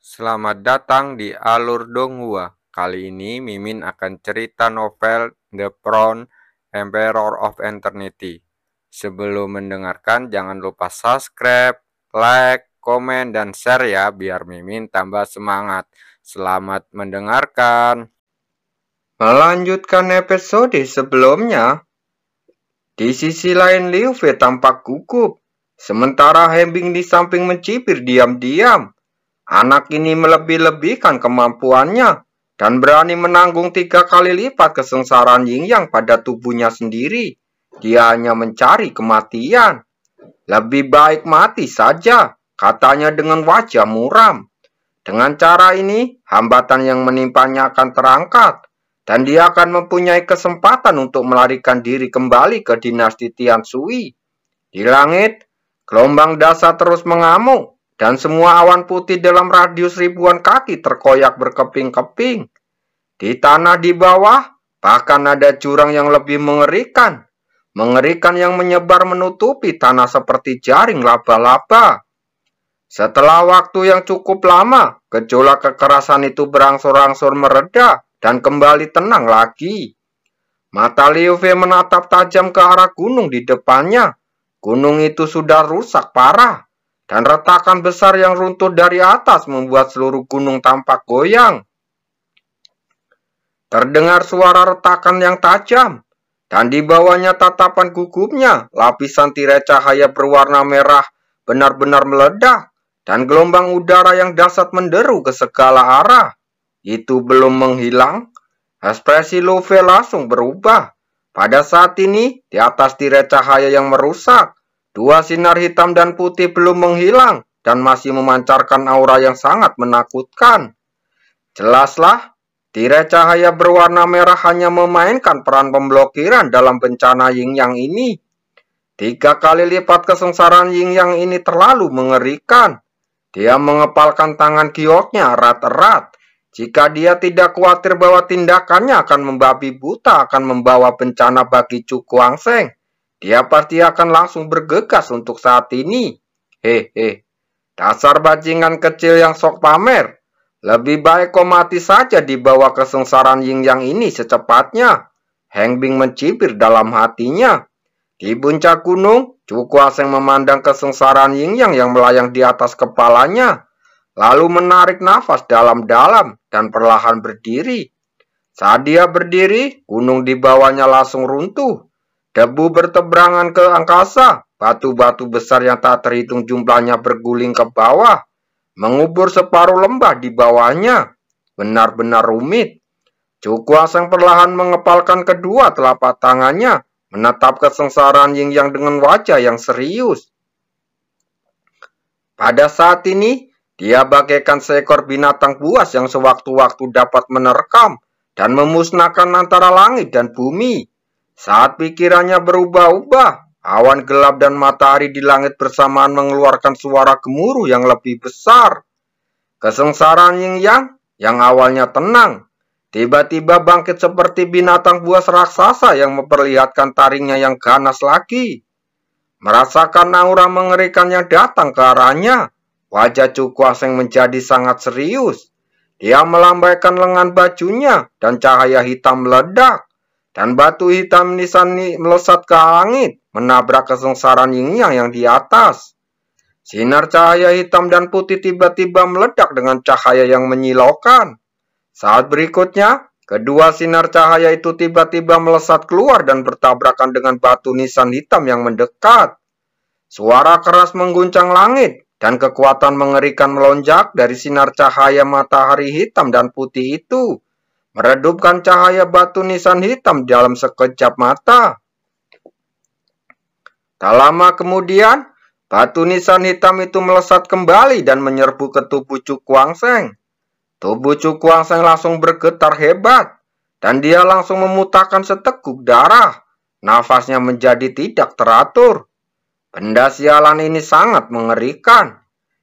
Selamat datang di Alur Donghua. Kali ini Mimin akan cerita novel The Crown, Emperor of Eternity. Sebelum mendengarkan, jangan lupa subscribe, like, komen, dan share ya, biar Mimin tambah semangat. Selamat mendengarkan. Melanjutkan episode sebelumnya, di sisi lain Liu Fei tampak gugup, sementara Hembing di samping mencibir diam-diam. Anak ini melebih-lebihkan kemampuannya dan berani menanggung 3 kali lipat kesengsaraan Yin Yang pada tubuhnya sendiri. Dia hanya mencari kematian. Lebih baik mati saja, katanya dengan wajah muram. Dengan cara ini, hambatan yang menimpanya akan terangkat, dan dia akan mempunyai kesempatan untuk melarikan diri kembali ke dinasti Tian Shui. Di langit, gelombang dasar terus mengamuk, dan semua awan putih dalam radius ribuan kaki terkoyak berkeping-keping. Di tanah di bawah, bahkan ada jurang yang lebih mengerikan. Mengerikan yang menyebar menutupi tanah seperti jaring laba-laba. Setelah waktu yang cukup lama, gejolak kekerasan itu berangsur-angsur mereda dan kembali tenang lagi. Mata Liu Fei menatap tajam ke arah gunung di depannya. Gunung itu sudah rusak parah, dan retakan besar yang runtuh dari atas membuat seluruh gunung tampak goyang. Terdengar suara retakan yang tajam, dan di bawahnya tatapan gugupnya, lapisan tirai cahaya berwarna merah benar-benar meledak, dan gelombang udara yang dahsyat menderu ke segala arah. Itu belum menghilang, ekspresi Liu Fei langsung berubah. Pada saat ini, di atas tirai cahaya yang merusak, 2 sinar hitam dan putih belum menghilang dan masih memancarkan aura yang sangat menakutkan. Jelaslah, tirai cahaya berwarna merah hanya memainkan peran pemblokiran dalam bencana Yin Yang ini. 3 kali lipat kesengsaraan Yin Yang ini terlalu mengerikan. Dia mengepalkan tangan gioknya erat-erat. Jika dia tidak khawatir bahwa tindakannya akan membabi buta akan membawa bencana bagi Chu Guangsheng, dia pasti akan langsung bergegas untuk saat ini. Hehe, dasar bajingan kecil yang sok pamer. Lebih baik kau mati saja di bawah kesengsaraan Yin Yang ini secepatnya. Hengbing mencibir dalam hatinya. Di puncak gunung, Chu Guangsheng memandang kesengsaraan Yin Yang yang melayang di atas kepalanya, lalu menarik nafas dalam-dalam dan perlahan berdiri. Saat dia berdiri, gunung di bawahnya langsung runtuh. Debu bertebaran ke angkasa, batu-batu besar yang tak terhitung jumlahnya berguling ke bawah, mengubur separuh lembah di bawahnya. Benar-benar rumit. Chu Guangsheng perlahan mengepalkan kedua telapak tangannya, menatap kesengsaraan Yin Yang dengan wajah yang serius. Pada saat ini, dia bagaikan seekor binatang buas yang sewaktu-waktu dapat menerkam dan memusnahkan antara langit dan bumi. Saat pikirannya berubah-ubah, awan gelap dan matahari di langit bersamaan mengeluarkan suara gemuruh yang lebih besar. Kesengsaraan Yin Yang awalnya tenang, tiba-tiba bangkit seperti binatang buas raksasa yang memperlihatkan taringnya yang ganas lagi. Merasakan aura mengerikan yang datang ke arahnya, wajah Chu Guangsheng menjadi sangat serius. Dia melambaikan lengan bajunya dan cahaya hitam meledak, dan batu hitam nisan melesat ke langit, menabrak kesengsaraan Yin Yang yang di atas. Sinar cahaya hitam dan putih tiba-tiba meledak dengan cahaya yang menyilaukan. Saat berikutnya, kedua sinar cahaya itu tiba-tiba melesat keluar dan bertabrakan dengan batu nisan hitam yang mendekat. Suara keras mengguncang langit, dan kekuatan mengerikan melonjak dari sinar cahaya matahari hitam dan putih itu, meredupkan cahaya batu nisan hitam dalam sekejap mata. Tak lama kemudian, batu nisan hitam itu melesat kembali dan menyerbu ke tubuh Chu Guangsheng. Tubuh Chu Guangsheng langsung bergetar hebat, dan dia langsung memuntahkan seteguk darah. Nafasnya menjadi tidak teratur. Benda sialan ini sangat mengerikan.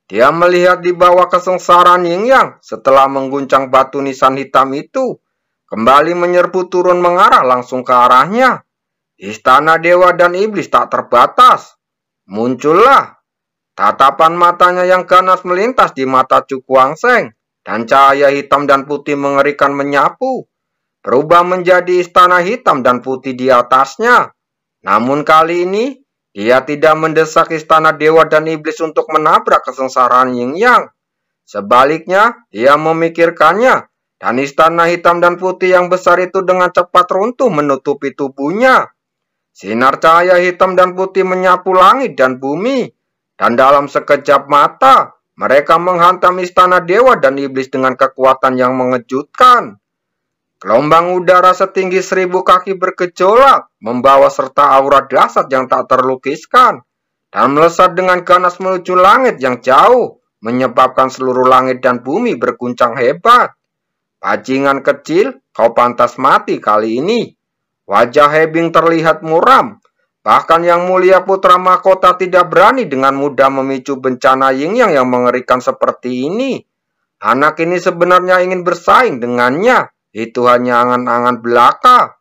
Dia melihat di bawah kesengsaraan Yin Yang setelah mengguncang batu nisan hitam itu, kembali menyerbu turun mengarah langsung ke arahnya. Istana dewa dan iblis tak terbatas. Muncullah. Tatapan matanya yang ganas melintas di mata Cukuangseng, dan cahaya hitam dan putih mengerikan menyapu, berubah menjadi istana hitam dan putih di atasnya. Namun kali ini, dia tidak mendesak istana dewa dan iblis untuk menabrak kesengsaraan Yin Yang. Sebaliknya, dia memikirkannya, dan istana hitam dan putih yang besar itu dengan cepat runtuh menutupi tubuhnya. Sinar cahaya hitam dan putih menyapu langit dan bumi, dan dalam sekejap mata, mereka menghantam istana dewa dan iblis dengan kekuatan yang mengejutkan. Gelombang udara setinggi 1000 kaki bergejolak, membawa serta aura dahsyat yang tak terlukiskan, dan melesat dengan ganas menuju langit yang jauh, menyebabkan seluruh langit dan bumi berguncang hebat. Bajingan kecil, kau pantas mati kali ini. Wajah Hebing terlihat muram. Bahkan Yang Mulia Putra Mahkota tidak berani dengan mudah memicu bencana Yin Yang yang mengerikan seperti ini. Anak ini sebenarnya ingin bersaing dengannya. Itu hanya angan-angan belaka.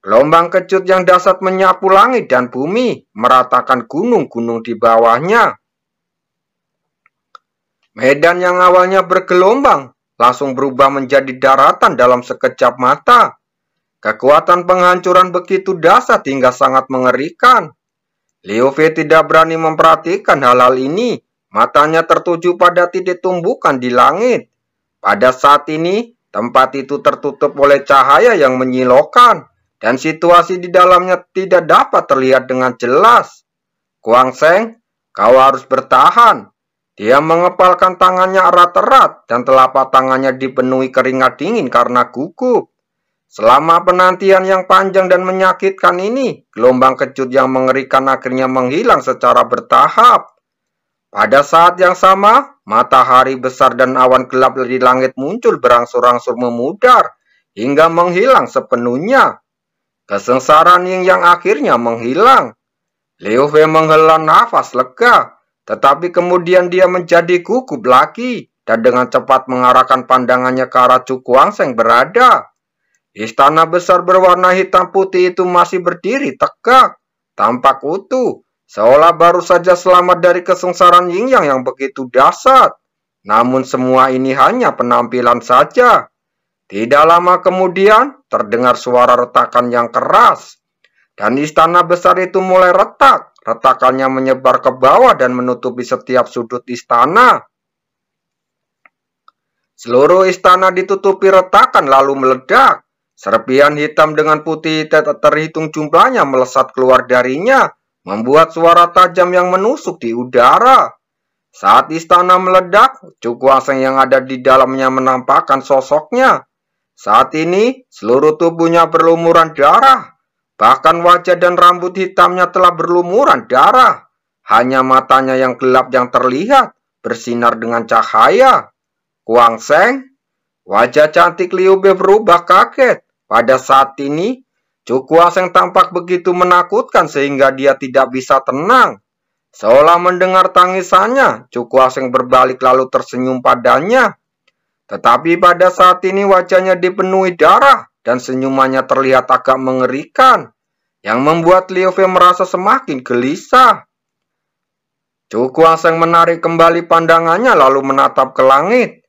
Gelombang kecut yang dahsyat menyapu langit dan bumi, meratakan gunung-gunung di bawahnya. Medan yang awalnya bergelombang, langsung berubah menjadi daratan dalam sekejap mata. Kekuatan penghancuran begitu dahsyat hingga sangat mengerikan. Liu Fei tidak berani memperhatikan hal-hal ini. Matanya tertuju pada titik tumbukan di langit. Pada saat ini, tempat itu tertutup oleh cahaya yang menyilaukan, dan situasi di dalamnya tidak dapat terlihat dengan jelas. Kuangseng, kau harus bertahan. Dia mengepalkan tangannya erat-erat, dan telapak tangannya dipenuhi keringat dingin karena gugup. Selama penantian yang panjang dan menyakitkan ini, gelombang kecut yang mengerikan akhirnya menghilang secara bertahap. Pada saat yang sama, matahari besar dan awan gelap di langit muncul berangsur-angsur memudar, hingga menghilang sepenuhnya. Kesengsaraan yang akhirnya menghilang. Liu Fei menghela nafas lega, tetapi kemudian dia menjadi gugup lagi, dan dengan cepat mengarahkan pandangannya ke arah Cukuangseng berada. Istana besar berwarna hitam putih itu masih berdiri tegak, tampak utuh, seolah baru saja selamat dari kesengsaraan Yin Yang yang begitu dahsyat. Namun semua ini hanya penampilan saja. Tidak lama kemudian, terdengar suara retakan yang keras, dan istana besar itu mulai retak. Retakannya menyebar ke bawah dan menutupi setiap sudut istana. Seluruh istana ditutupi retakan lalu meledak. Serpihan hitam dengan putih tak terhitung jumlahnya melesat keluar darinya, membuat suara tajam yang menusuk di udara. Saat istana meledak, Cukuangseng yang ada di dalamnya menampakkan sosoknya. Saat ini, seluruh tubuhnya berlumuran darah. Bahkan wajah dan rambut hitamnya telah berlumuran darah. Hanya matanya yang gelap yang terlihat, bersinar dengan cahaya. Kuangseng, wajah cantik Liu Bei berubah kaget. Pada saat ini, Cukuangseng tampak begitu menakutkan sehingga dia tidak bisa tenang. Seolah mendengar tangisannya, Cukuangseng berbalik lalu tersenyum padanya. Tetapi pada saat ini wajahnya dipenuhi darah dan senyumannya terlihat agak mengerikan, yang membuat Liu Fei merasa semakin gelisah. Cukuangseng menarik kembali pandangannya lalu menatap ke langit.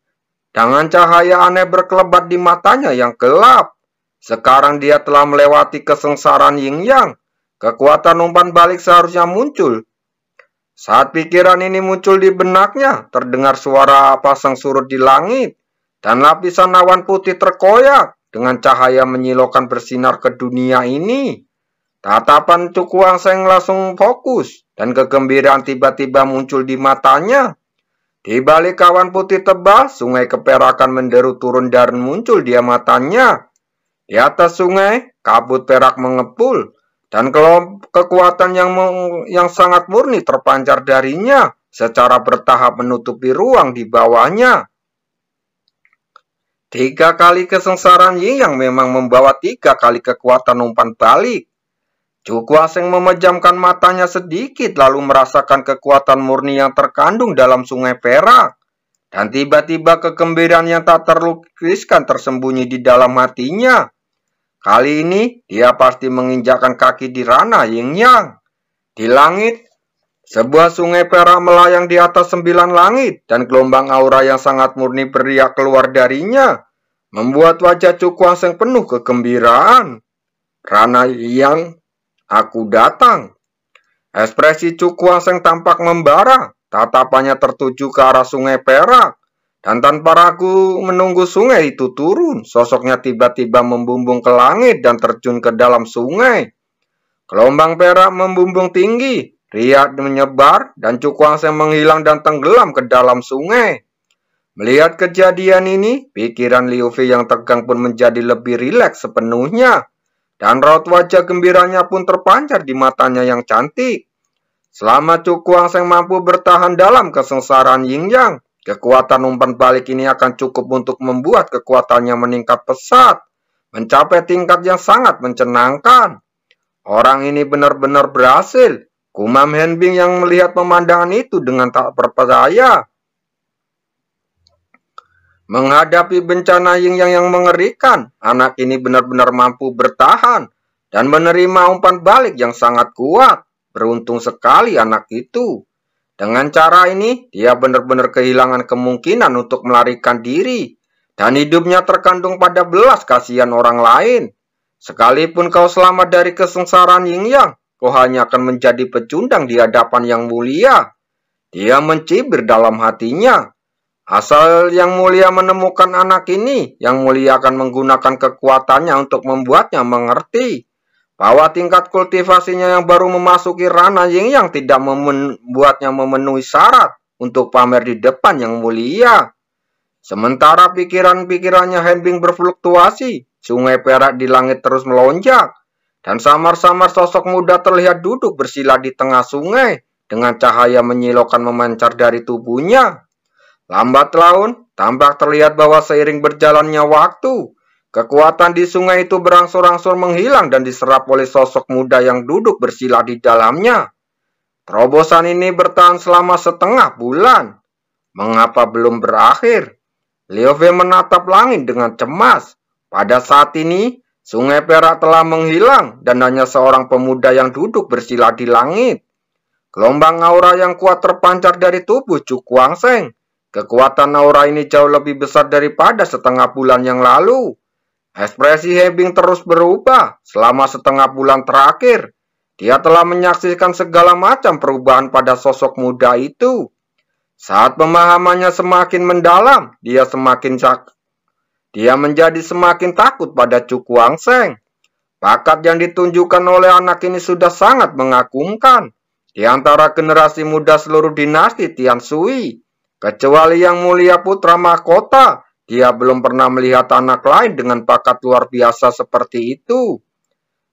Dengan cahaya aneh berkelebat di matanya yang gelap. Sekarang dia telah melewati kesengsaraan Yin Yang. Kekuatan umpan balik seharusnya muncul. Saat pikiran ini muncul di benaknya, terdengar suara pasang surut di langit, dan lapisan awan putih terkoyak dengan cahaya menyilaukan bersinar ke dunia ini. Tatapan Cukuangseng langsung fokus, dan kegembiraan tiba-tiba muncul di matanya. Di balik awan putih tebal, sungai keperakan menderu turun dan muncul di matanya. Di atas sungai, kabut perak mengepul, dan kekuatan yang sangat murni terpancar darinya, secara bertahap menutupi ruang di bawahnya. 3 kali kesengsaraan Yin Yang memang membawa 3 kali kekuatan umpan balik. Cukuangseng memejamkan matanya sedikit lalu merasakan kekuatan murni yang terkandung dalam sungai perak. Dan tiba-tiba kegembiraan yang tak terlukiskan tersembunyi di dalam hatinya. Kali ini dia pasti menginjakkan kaki di ranah Yin Yang. Di langit, Sebuah sungai perak melayang di atas 9 langit, dan gelombang aura yang sangat murni beriak keluar darinya, membuat wajah Cukuang Seng penuh kegembiraan. Rana yang aku datang. Ekspresi Cukuang Seng tampak membara, tatapannya tertuju ke arah sungai perak. Dan tanpa ragu menunggu sungai itu turun, sosoknya tiba-tiba membumbung ke langit dan terjun ke dalam sungai. Gelombang perak membumbung tinggi, riak menyebar, dan Cukuang Seng menghilang dan tenggelam ke dalam sungai. Melihat kejadian ini, pikiran Liu Fei yang tegang pun menjadi lebih rileks sepenuhnya, dan raut wajah gembiranya pun terpancar di matanya yang cantik. Selama Cukuang Seng mampu bertahan dalam kesengsaraan Yin Yang, kekuatan umpan balik ini akan cukup untuk membuat kekuatannya meningkat pesat, mencapai tingkat yang sangat mencenangkan. Orang ini benar-benar berhasil. Kumam Henbing yang melihat pemandangan itu dengan tak percaya. Menghadapi bencana Yin Yang yang mengerikan, anak ini benar-benar mampu bertahan dan menerima umpan balik yang sangat kuat. Beruntung sekali anak itu. Dengan cara ini, dia benar-benar kehilangan kemungkinan untuk melarikan diri, dan hidupnya terkandung pada belas kasihan orang lain. Sekalipun kau selamat dari kesengsaraan Yin Yang, kau hanya akan menjadi pecundang di hadapan yang mulia. Dia mencibir dalam hatinya. Asal yang mulia menemukan anak ini, yang mulia akan menggunakan kekuatannya untuk membuatnya mengerti bahwa tingkat kultivasinya yang baru memasuki ranah Yin Yang tidak membuatnya memenuhi syarat untuk pamer di depan yang mulia. Sementara pikiran-pikirannya Henbing berfluktuasi, sungai perak di langit terus melonjak, dan samar-samar sosok muda terlihat duduk bersila di tengah sungai, dengan cahaya menyilaukan memancar dari tubuhnya. Lambat laun, tampak terlihat bahwa seiring berjalannya waktu, kekuatan di sungai itu berangsur-angsur menghilang dan diserap oleh sosok muda yang duduk bersila di dalamnya. Terobosan ini bertahan selama setengah bulan. Mengapa belum berakhir? Liu Fei menatap langit dengan cemas. Pada saat ini, sungai perak telah menghilang dan hanya seorang pemuda yang duduk bersila di langit. Gelombang aura yang kuat terpancar dari tubuh Cukuang Seng. Kekuatan aura ini jauh lebih besar daripada setengah bulan yang lalu. Ekspresi Henbing terus berubah selama setengah bulan terakhir. Dia telah menyaksikan segala macam perubahan pada sosok muda itu. Saat pemahamannya semakin mendalam, dia menjadi semakin takut pada Cukuang Seng. Bakat yang ditunjukkan oleh anak ini sudah sangat mengagumkan di antara generasi muda seluruh dinasti Tian Shui. Kecuali yang mulia putra mahkota, dia belum pernah melihat anak lain dengan bakat luar biasa seperti itu.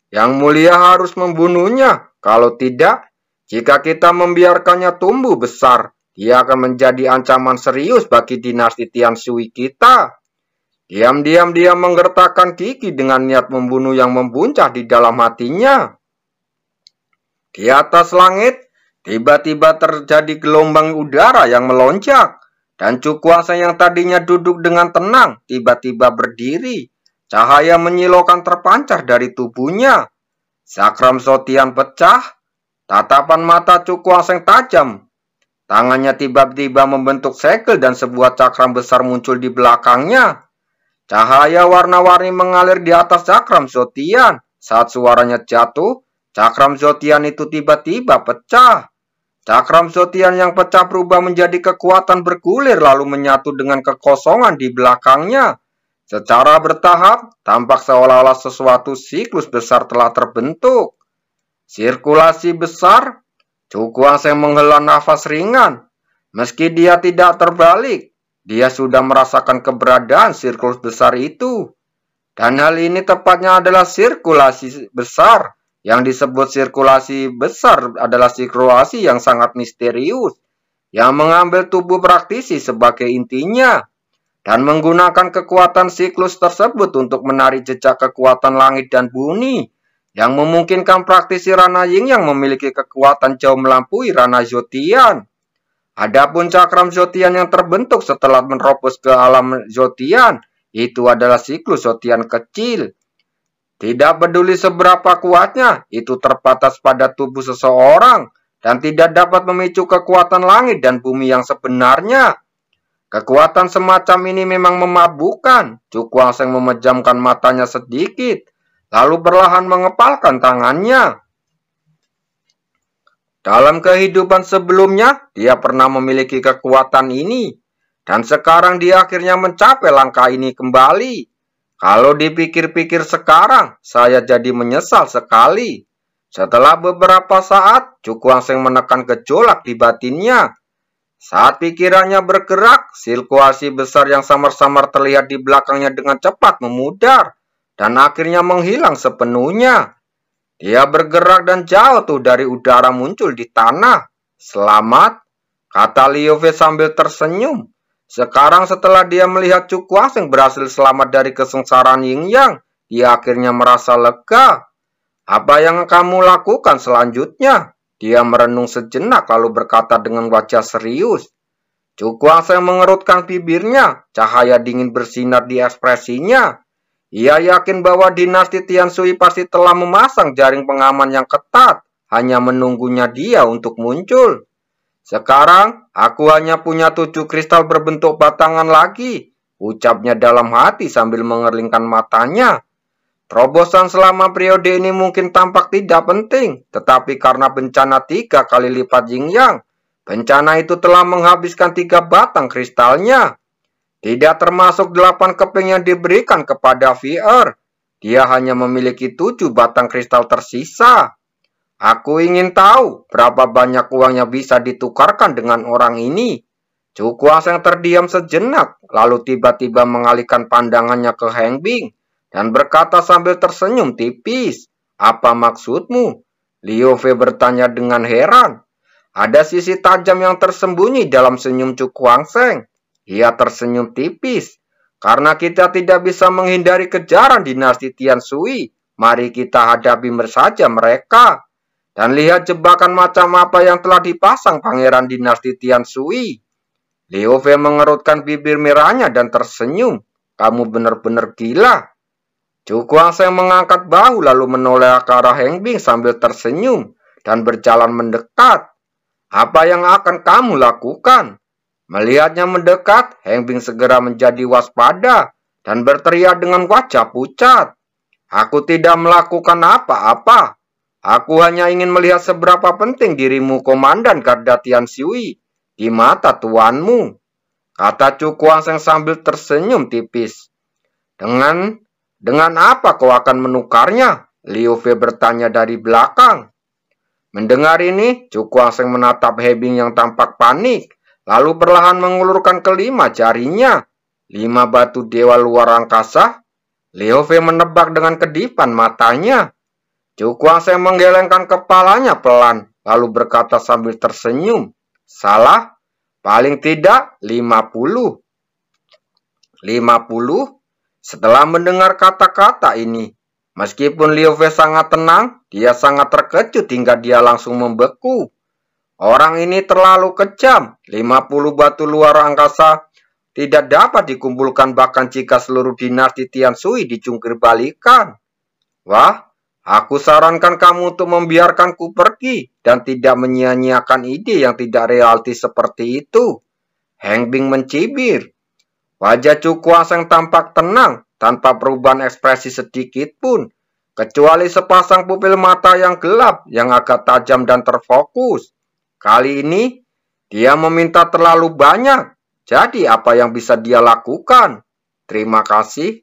Yang mulia harus membunuhnya, kalau tidak, jika kita membiarkannya tumbuh besar, dia akan menjadi ancaman serius bagi dinasti Tian Shui kita. Diam-diam dia menggertakkan gigi dengan niat membunuh yang membuncah di dalam hatinya. Di atas langit, tiba-tiba terjadi gelombang udara yang melonjak, dan Cukuang Seng yang tadinya duduk dengan tenang, tiba-tiba berdiri. Cahaya menyilaukan terpancar dari tubuhnya. Cakram Sotian pecah, tatapan mata Cukuang Seng tajam. Tangannya tiba-tiba membentuk segel dan sebuah cakram besar muncul di belakangnya. Cahaya warna-warni mengalir di atas cakram Sotian. Saat suaranya jatuh, cakram Sotian itu tiba-tiba pecah. Cakram Sotian yang pecah berubah menjadi kekuatan bergulir lalu menyatu dengan kekosongan di belakangnya. Secara bertahap, tampak seolah-olah sesuatu siklus besar telah terbentuk. Sirkulasi besar. Cukuang Seng menghela nafas ringan. Meski dia tidak terbalik, dia sudah merasakan keberadaan siklus besar itu. Dan hal ini tepatnya adalah sirkulasi besar. Yang disebut sirkulasi besar adalah sirkulasi yang sangat misterius, yang mengambil tubuh praktisi sebagai intinya, dan menggunakan kekuatan siklus tersebut untuk menarik jejak kekuatan langit dan bumi, yang memungkinkan praktisi ranah Yin yang memiliki kekuatan jauh melampaui ranah Zotian. Adapun cakram Zotian yang terbentuk setelah menerobos ke alam Zotian, itu adalah siklus Zotian kecil. Tidak peduli seberapa kuatnya, itu terbatas pada tubuh seseorang, dan tidak dapat memicu kekuatan langit dan bumi yang sebenarnya. Kekuatan semacam ini memang memabukkan. Cu Kuangseng memejamkan matanya sedikit, lalu perlahan mengepalkan tangannya. Dalam kehidupan sebelumnya, dia pernah memiliki kekuatan ini, dan sekarang dia akhirnya mencapai langkah ini kembali. Kalau dipikir-pikir sekarang, saya jadi menyesal sekali. Setelah beberapa saat, Cu Kuangseng menekan gejolak di batinnya. Saat pikirannya bergerak, sirkulasi besar yang samar-samar terlihat di belakangnya dengan cepat memudar, dan akhirnya menghilang sepenuhnya. Dia bergerak dan jatuh dari udara muncul di tanah. Selamat, kata Liu Fei sambil tersenyum. Sekarang setelah dia melihat Cu Kuangseng berhasil selamat dari kesengsaraan Yin Yang, dia akhirnya merasa lega. Apa yang kamu lakukan selanjutnya? Dia merenung sejenak lalu berkata dengan wajah serius. Cu Kuangseng mengerutkan bibirnya, cahaya dingin bersinar di ekspresinya. Ia yakin bahwa dinasti Tian Shui pasti telah memasang jaring pengaman yang ketat, hanya menunggunya dia untuk muncul. Sekarang, aku hanya punya 7 kristal berbentuk batangan lagi, ucapnya dalam hati sambil mengerlingkan matanya. Terobosan selama periode ini mungkin tampak tidak penting, tetapi karena bencana 3 kali lipat Yin Yang, bencana itu telah menghabiskan 3 batang kristalnya. Tidak termasuk 8 keping yang diberikan kepada VR. Dia hanya memiliki 7 batang kristal tersisa. Aku ingin tahu berapa banyak uang yang bisa ditukarkan dengan orang ini. Cu Kuangseng terdiam sejenak, lalu tiba-tiba mengalihkan pandangannya ke Heng Bing dan berkata sambil tersenyum tipis, "Apa maksudmu?" Liu Fei bertanya dengan heran. Ada sisi tajam yang tersembunyi dalam senyum Cu Kuangseng. Ia tersenyum tipis. Karena kita tidak bisa menghindari kejaran dinasti Tian Shui, mari kita hadapi saja mereka. Dan lihat jebakan macam apa yang telah dipasang pangeran dinasti Tian Shui. Liu Fei mengerutkan bibir merahnya dan tersenyum. Kamu benar-benar gila. Cu Kuangseng mengangkat bahu lalu menoleh ke arah Heng Bing sambil tersenyum dan berjalan mendekat. Apa yang akan kamu lakukan? Melihatnya mendekat, Heng Bing segera menjadi waspada dan berteriak dengan wajah pucat. Aku tidak melakukan apa-apa. Aku hanya ingin melihat seberapa penting dirimu Komandan Garda Tian Shui di mata tuanmu, kata Cu Kuangseng sambil tersenyum tipis. Dengan apa kau akan menukarnya? Liu Fei bertanya dari belakang. Mendengar ini, Cu Kuangseng menatap Heng Bing yang tampak panik, lalu perlahan mengulurkan kelima jarinya. 5 batu dewa luar angkasa. Liu Fei menebak dengan kedipan matanya. Cu Kuangseng menggelengkan kepalanya pelan, lalu berkata sambil tersenyum. Salah, paling tidak 50. 50? Setelah mendengar kata-kata ini, meskipun Liu Fei sangat tenang, dia sangat terkejut hingga dia langsung membeku. Orang ini terlalu kejam. 50 batu luar angkasa tidak dapat dikumpulkan bahkan jika seluruh dinasti Tian Shui dicungkir balikan. Wah, aku sarankan kamu untuk membiarkanku pergi dan tidak menyia-nyiakan ide yang tidak realistis seperti itu. Heng Bing mencibir. Wajah Cu Kuangseng tampak tenang tanpa perubahan ekspresi sedikit pun, kecuali sepasang pupil mata yang gelap yang agak tajam dan terfokus. Kali ini, dia meminta terlalu banyak. Jadi apa yang bisa dia lakukan? Terima kasih.